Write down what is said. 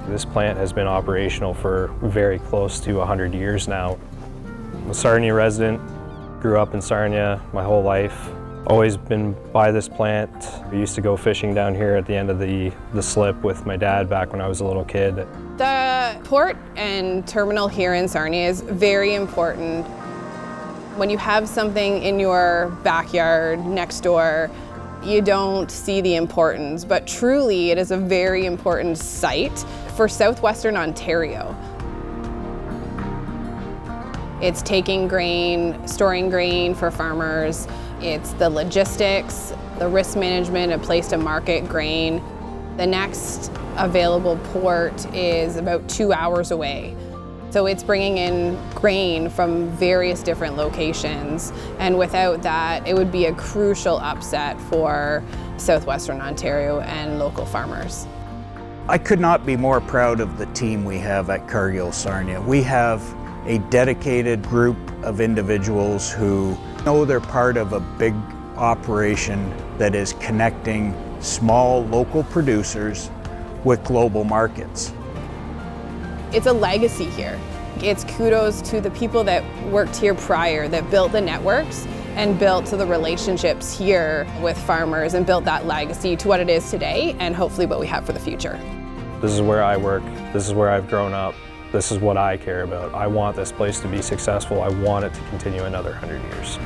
This plant has been operational for very close to 100 years now. I'm a Sarnia resident, grew up in Sarnia my whole life. Always been by this plant. We used to go fishing down here at the end of the slip with my dad back when I was a little kid. The port and terminal here in Sarnia is very important. When you have something in your backyard next door, you don't see the importance, but truly it is a very important site for Southwestern Ontario. It's taking grain, storing grain for farmers. It's the logistics, the risk management, a place to market grain. The next available port is about 2 hours away. So it's bringing in grain from various different locations, and without that, it would be a crucial upset for Southwestern Ontario and local farmers. I could not be more proud of the team we have at Cargill Sarnia. We have a dedicated group of individuals who know they're part of a big operation that is connecting small local producers with global markets. It's a legacy here. It's kudos to the people that worked here prior, that built the networks and built the relationships here with farmers and built that legacy to what it is today and hopefully what we have for the future. This is where I work. This is where I've grown up. This is what I care about. I want this place to be successful. I want it to continue another 100 years.